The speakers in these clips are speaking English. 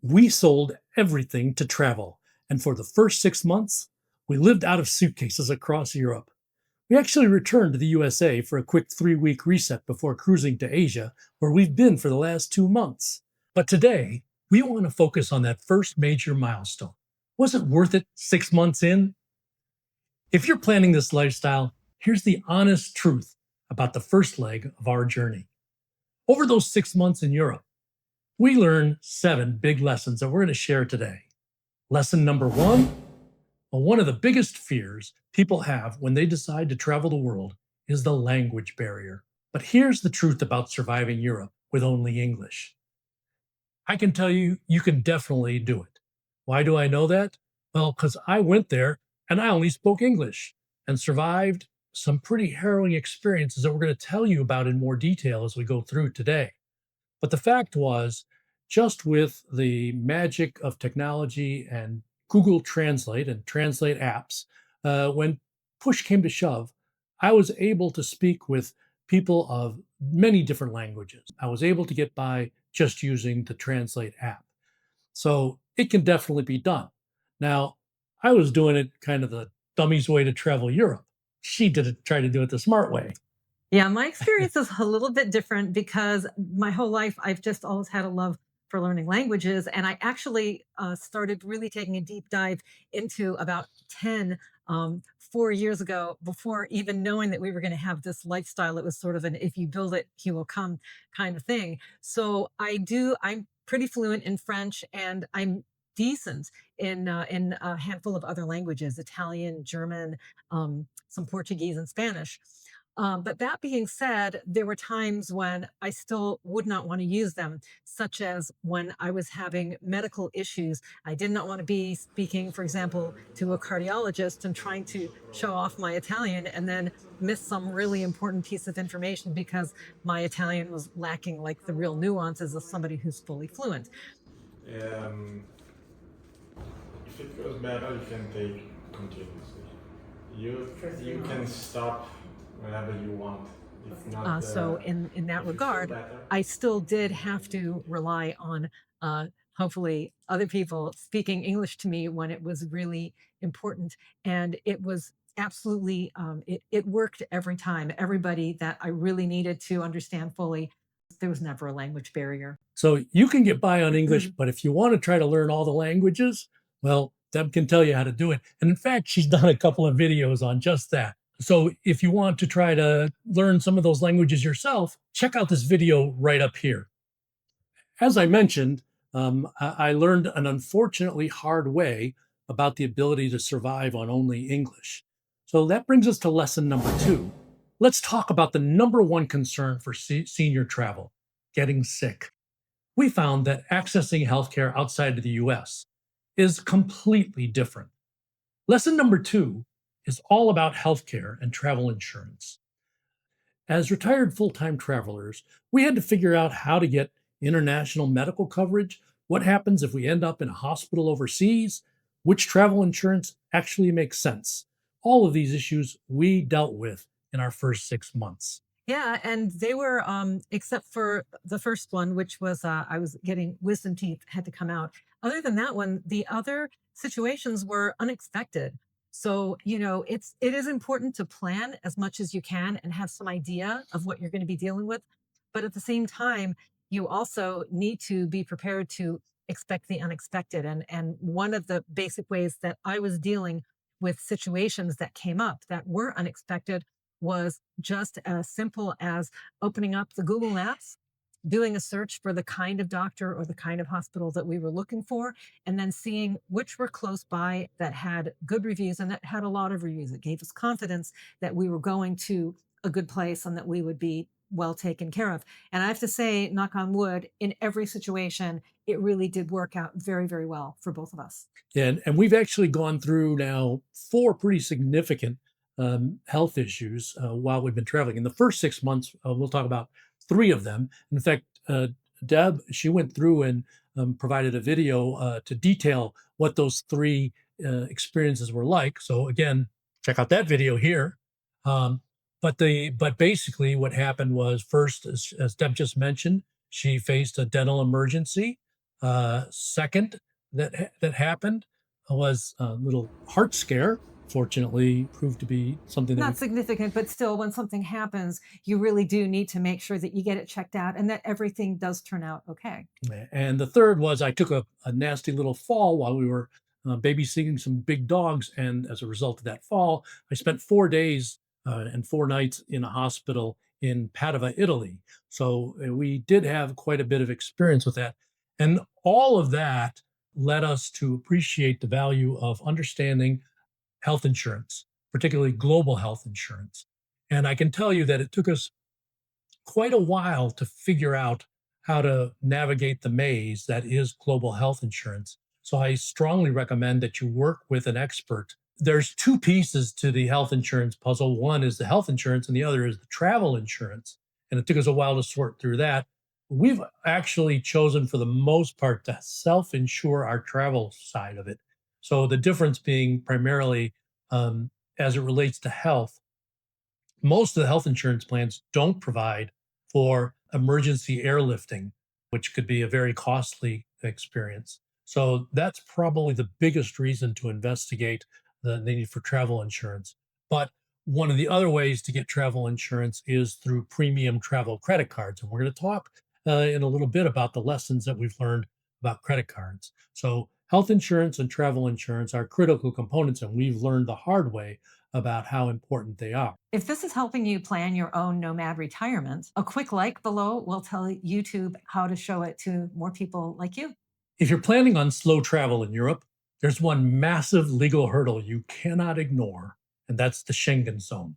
We sold everything to travel, and for the first 6 months, we lived out of suitcases across Europe. We actually returned to the USA for a quick 3 week reset before cruising to Asia, where we've been for the last 2 months. But today, we want to focus on that first major milestone. Was it worth it 6 months in? If you're planning this lifestyle, here's the honest truth about the first leg of our journey. Over those 6 months in Europe, we learned 7 big lessons that we're going to share today. Lesson number one, well, one of the biggest fears people have when they decide to travel the world is the language barrier. But here's the truth about surviving Europe with only English. I can tell you, you can definitely do it. Why do I know that? Well, because I went there and I only spoke English and survived some pretty harrowing experiences that we're going to tell you about in more detail as we go through today. But the fact was, just with the magic of technology and Google Translate and translate apps, when push came to shove, I was able to speak with people of many different languages. I was able to get by just using the Translate app. So it can definitely be done. Now, I was doing it kind of the dummy's way to travel Europe. She did it, try to do it the smart way. Yeah, my experience is a little bit different because my whole life I've just always had a love for learning languages. And I actually started really taking a deep dive into about 10 4 years ago, before even knowing that we were going to have this lifestyle. It was sort of an if you build it, he will come kind of thing. So I'm pretty fluent in French, and I'm decent in a handful of other languages: Italian, German, some Portuguese, and Spanish. But that being said, there were times when I still would not want to use them, such as when I was having medical issues. I did not want to be speaking, for example, to a cardiologist and trying to show off my Italian and then miss some really important piece of information because my Italian was lacking like the real nuances of somebody who's fully fluent. Um, if it goes better, you can take continuously. You can stop whenever you want. If not, So in that if you feel regard, better. I still did have to rely on hopefully other people speaking English to me when it was really important, and it was absolutely it worked every time. Everybody that I really needed to understand fully, there was never a language barrier. So you can get by on English, but if you want to try to learn all the languages, well, Deb can tell you how to do it. And in fact, she's done a couple of videos on just that. So if you want to try to learn some of those languages yourself, check out this video right up here. As I mentioned, I learned an unfortunately hard way about the ability to survive on only English. So that brings us to lesson number two. Let's talk about the number one concern for senior travel: getting sick. We found that accessing healthcare outside of the US is completely different. Lesson number two is all about healthcare and travel insurance. As retired full time travelers, we had to figure out how to get international medical coverage, what happens if we end up in a hospital overseas, which travel insurance actually makes sense. All of these issues we dealt with in our first 6 months. Yeah, and they were, except for the first one, which was I was getting wisdom teeth had to come out. Other than that one, the other situations were unexpected. So, it is important to plan as much as you can and have some idea of what you're going to be dealing with. But at the same time, you also need to be prepared to expect the unexpected. And one of the basic ways that I was dealing with situations that came up that were unexpected was just as simple as opening up the Google Maps, doing a search for the kind of doctor or the kind of hospital that we were looking for, and then seeing which were close by that had good reviews and that had a lot of reviews. It gave us confidence that we were going to a good place and that we would be well taken care of. And I have to say, knock on wood, in every situation, it really did work out very, very well for both of us. And we've actually gone through now 4 pretty significant health issues while we've been traveling. In the first 6 months, we'll talk about 3 of them. In fact, Deb, she went through and provided a video to detail what those 3 experiences were like. So again, check out that video here. Um, but basically, what happened was first, as Deb just mentioned, she faced a dental emergency. Second, that happened was a little heart scare. Fortunately, proved to be something that Not we. significant, but still, when something happens, you really do need to make sure that you get it checked out and that everything does turn out okay. And the third was I took a nasty little fall while we were babysitting some big dogs. And as a result of that fall, I spent 4 days and 4 nights in a hospital in Padova, Italy. So we did have quite a bit of experience with that. And all of that led us to appreciate the value of understanding health insurance, particularly global health insurance. And I can tell you that it took us quite a while to figure out how to navigate the maze that is global health insurance. So I strongly recommend that you work with an expert. There's two pieces to the health insurance puzzle. One is the health insurance, and the other is the travel insurance. And it took us a while to sort through that. We've actually chosen, for the most part, to self insure our travel side of it. So the difference being primarily as it relates to health, most of the health insurance plans don't provide for emergency airlifting, which could be a very costly experience. So that's probably the biggest reason to investigate the need for travel insurance. But one of the other ways to get travel insurance is through premium travel credit cards. And we're going to talk in a little bit about the lessons that we've learned about credit cards. So, health insurance and travel insurance are critical components, and we've learned the hard way about how important they are. If this is helping you plan your own nomad retirement, a quick like below will tell YouTube how to show it to more people like you. If you're planning on slow travel in Europe, there's one massive legal hurdle you cannot ignore, and that's the Schengen zone.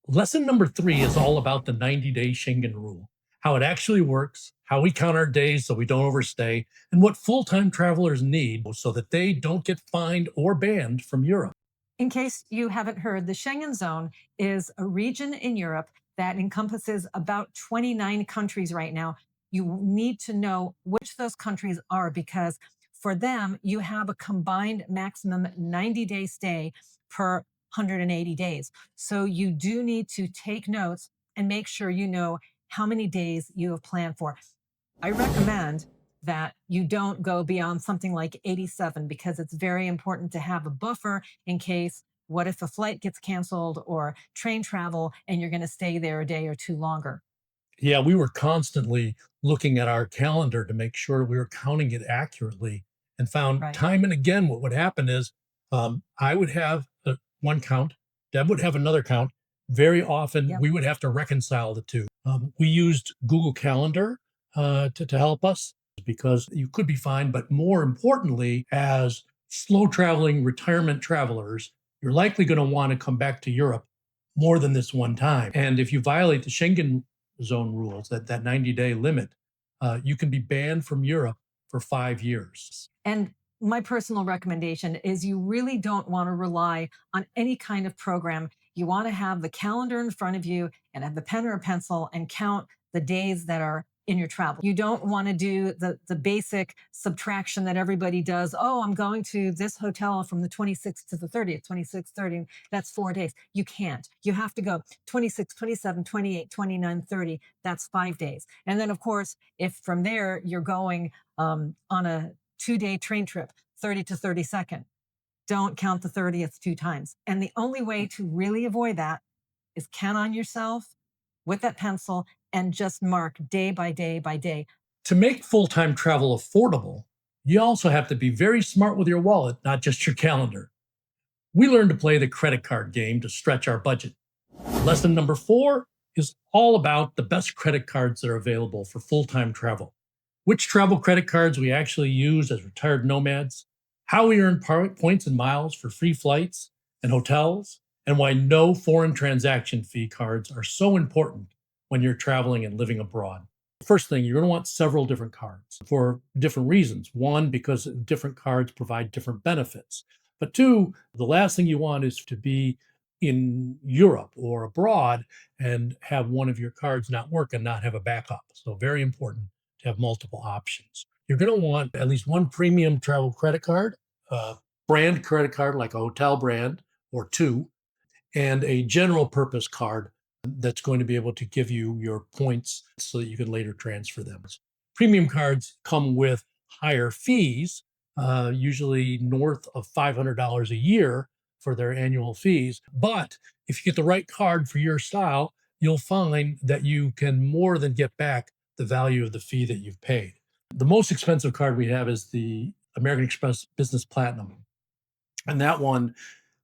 Lesson number 3 is all about the 90-day Schengen rule, how it actually works, how we count our days so we don't overstay, and what full time travelers need so that they don't get fined or banned from Europe. In case you haven't heard, the Schengen zone is a region in Europe that encompasses about 29 countries right now. You need to know which those countries are because for them, you have a combined maximum 90-day stay per 180 days. So you do need to take notes and make sure you know how many days you have planned for. I recommend that you don't go beyond something like 87 because it's very important to have a buffer in case what if a flight gets canceled or train travel and you're going to stay there a day or two longer. Yeah, we were constantly looking at our calendar to make sure we were counting it accurately, and found Right. time and again what would happen is I would have one count, Deb would have another count. Very often Yep. we would have to reconcile the two. We used Google Calendar to help us because you could be fine. But more importantly, as slow traveling retirement travelers, you're likely going to want to come back to Europe more than this one time. And if you violate the Schengen zone rules, that 90-day limit, you can be banned from Europe for 5 years. And my personal recommendation is you really don't want to rely on any kind of program. You want to have the calendar in front of you and have the pen or a pencil and count the days that are in your travel. You don't want to do the basic subtraction that everybody does. Oh, I'm going to this hotel from the 26th to the 30th, 26, 30. That's 4 days. You can't. You have to go 26, 27, 28, 29, 30. That's 5 days. And then, of course, if from there you're going on a 2 day train trip, 30 to 32nd. Don't count the 30th two times. And the only way to really avoid that is count on yourself with that pencil and just mark day by day by day. To make full time travel affordable, you also have to be very smart with your wallet, not just your calendar. We learned to play the credit card game to stretch our budget. Lesson number 4 is all about the best credit cards that are available for full time travel, which travel credit cards we actually use as retired nomads, how we earn points and miles for free flights and hotels, and why no foreign transaction fee cards are so important when you're traveling and living abroad. First thing, you're going to want several different cards for different reasons. One, because different cards provide different benefits. But two, the last thing you want is to be in Europe or abroad and have one of your cards not work and not have a backup. So, very important to have multiple options. You're going to want at least one premium travel credit card, a brand credit card like a hotel brand or two, and a general purpose card that's going to be able to give you your points so that you can later transfer them. Premium cards come with higher fees, usually north of $500 a year for their annual fees. But if you get the right card for your style, you'll find that you can more than get back the value of the fee that you've paid. The most expensive card we have is the American Express Business Platinum. And that one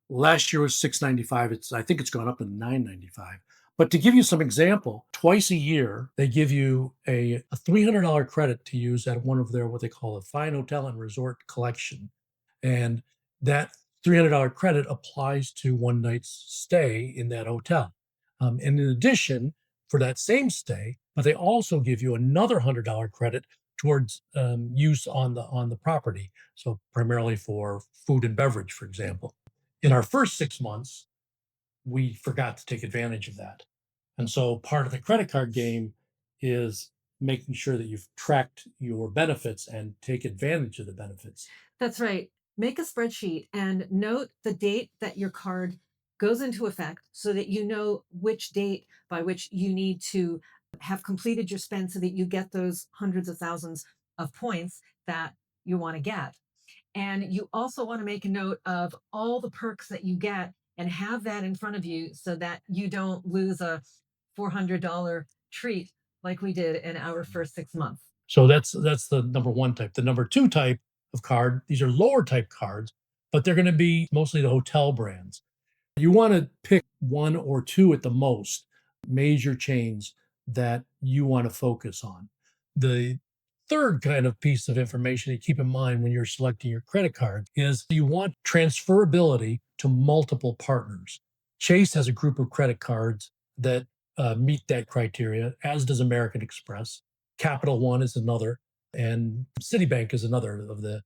last year was 695. I think it's gone up to 995. But to give you some example, twice a year they give you a $300 credit to use at one of their what they call a fine hotel and resort collection. And that $300 credit applies to one night's stay in that hotel. And in addition, for that same stay, but they also give you another $100 credit towards use on the property. So primarily for food and beverage, for example. In our first 6 months, we forgot to take advantage of that. And so part of the credit card game is making sure that you've tracked your benefits and take advantage of the benefits. That's right. Make a spreadsheet and note the date that your card goes into effect so that you know which date by which you need to have completed your spend so that you get those hundreds of thousands of points that you want to get. And you also want to make a note of all the perks that you get and have that in front of you so that you don't lose a $400 treat like we did in our first 6 months. So that's the number one type. The number two type of card, these are lower type cards, but they're going to be mostly the hotel brands. You want to pick one or two at the most major chains that you want to focus on. The third kind of piece of information to keep in mind when you're selecting your credit card is you want transferability to multiple partners. Chase has a group of credit cards that meet that criteria, as does American Express. Capital One is another, and Citibank is another of the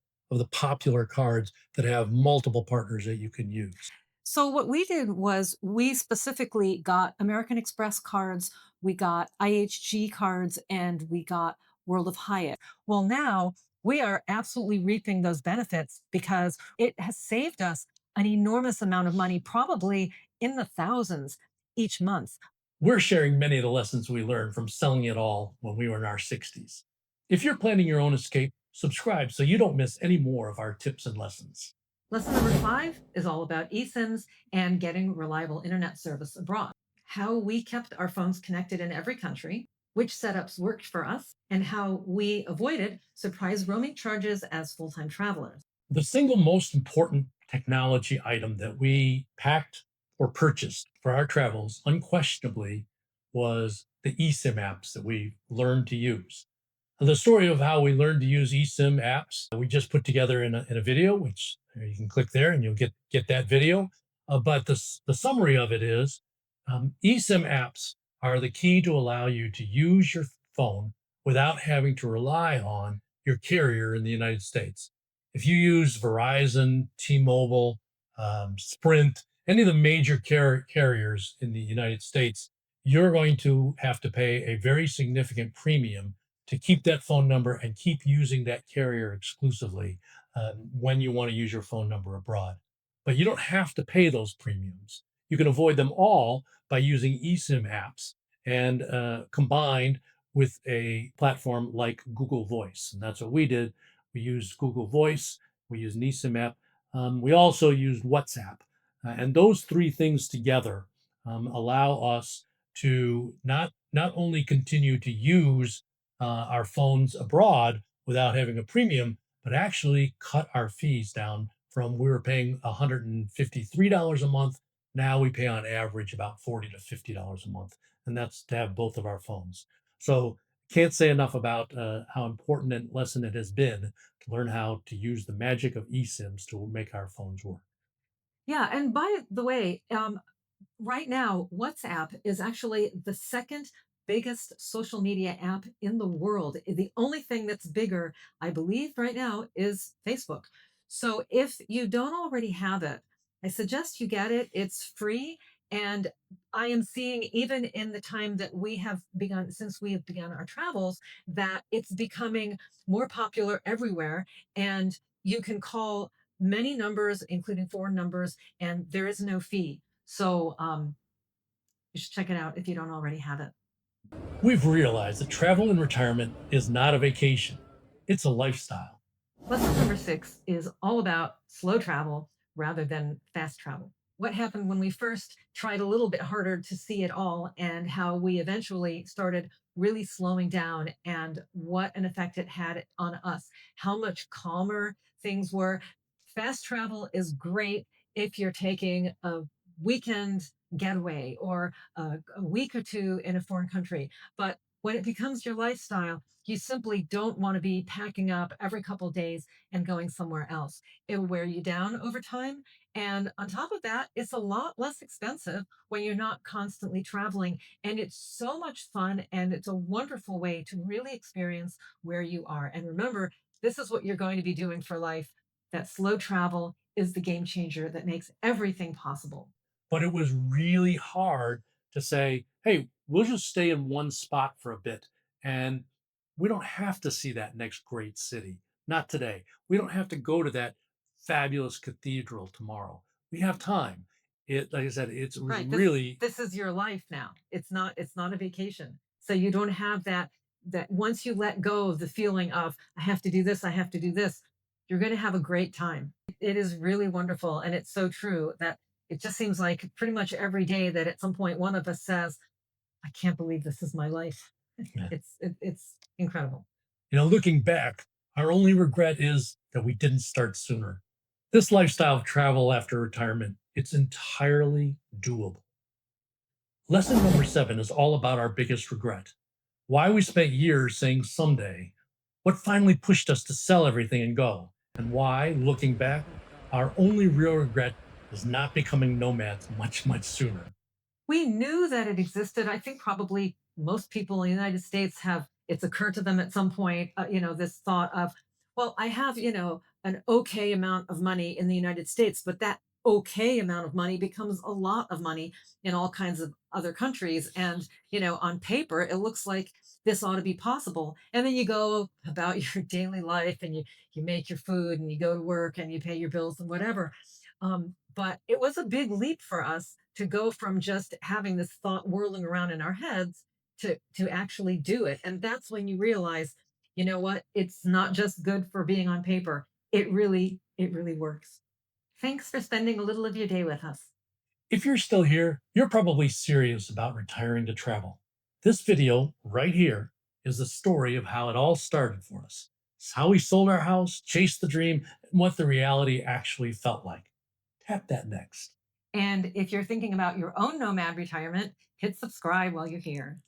popular cards that have multiple partners that you can use. So what we did was we specifically got American Express cards, we got IHG cards, and we got World of Hyatt. Well, now we are absolutely reaping those benefits because it has saved us an enormous amount of money, probably in the thousands each month. We're sharing many of the lessons we learned from selling it all when we were in our 60s. If you're planning your own escape, subscribe so you don't miss any more of our tips and lessons. Lesson number 5 is all about eSIMs and getting reliable internet service abroad. How we kept our phones connected in every country, which setups worked for us, and how we avoided surprise roaming charges as full time travelers. The single most important technology item that we packed or purchased for our travels, unquestionably, was the eSIM apps that we learned to use. The story of how we learned to use eSIM apps, we just put together in a video, which you can click there and you'll get that video. But the summary of it is eSIM apps are the key to allow you to use your phone without having to rely on your carrier in the United States. If you use Verizon, T-Mobile, Sprint, any of the major carriers in the United States, you're going to have to pay a very significant premium to keep that phone number and keep using that carrier exclusively when you want to use your phone number abroad. But you don't have to pay those premiums. You can avoid them all by using eSIM apps and combined with a platform like Google Voice. And that's what we did. We used Google Voice, we used an eSIM app. We also used WhatsApp. And those three things together allow us to not only continue to use our phones abroad without having a premium, but actually cut our fees down from we were paying $153 a month. Now we pay on average about $40 to $50 a month, and that's to have both of our phones. So can't say enough about how important a lesson it has been to learn how to use the magic of eSIMs to make our phones work. Yeah, and by the way, right now, WhatsApp is actually the second biggest social media app in the world. The only thing that's bigger, I believe, right now is Facebook. So if you don't already have it, I suggest you get it. It's free. And I am seeing, even in the time that we have begun, since we have begun our travels, that it's becoming more popular everywhere. And you can call many numbers, including foreign numbers, and there is no fee. So you should check it out if you don't already have it. We've realized that travel in retirement is not a vacation. It's a lifestyle. Lesson number 6 is all about slow travel rather than fast travel. What happened when we first tried a little bit harder to see it all, and how we eventually started really slowing down, and what an effect it had on us, how much calmer things were. Fast travel is great if you're taking a weekend getaway or a week or two in a foreign country. But when it becomes your lifestyle, you simply don't want to be packing up every couple of days and going somewhere else. It'll wear you down over time. And on top of that, it's a lot less expensive when you're not constantly traveling. And it's so much fun. And it's a wonderful way to really experience where you are. And remember, this is what you're going to be doing for life. That slow travel is the game changer that makes everything possible. But it was really hard to say, hey, we'll just stay in one spot for a bit. And we don't have to see that next great city. Not today. We don't have to go to that fabulous cathedral tomorrow. We have time. Like I said, it was Right. really, This is your life now. It's not a vacation. So you don't have that once you let go of the feeling of I have to do this, I have to do this, you're going to have a great time. It is really wonderful, and it's so true that it just seems like pretty much every day that at some point one of us says, I can't believe this is my life. yeah. It's incredible. Looking back, our only regret is that we didn't start sooner. This lifestyle of travel after retirement, it's entirely doable. Lesson number 7 is all about our biggest regret. Why we spent years saying someday, what finally pushed us to sell everything and go, and why, looking back, our only real regret is not becoming nomads much, much sooner. We knew that it existed. I think probably most people in the United States have it's occurred to them at some point, this thought of, well, I have, an okay amount of money in the United States, but that okay amount of money becomes a lot of money in all kinds of other countries. And, on paper, it looks like this ought to be possible. And then you go about your daily life, and you make your food, and you go to work, and you pay your bills and whatever. But it was a big leap for us to go from just having this thought whirling around in our heads to actually do it. And that's when you realize, you know what? It's not just good for being on paper. It really works. Thanks for spending a little of your day with us. If you're still here, you're probably serious about retiring to travel. This video right here is the story of how it all started for us. It's how we sold our house, chased the dream, and what the reality actually felt like. Tap that next. And if you're thinking about your own nomad retirement, hit subscribe while you're here.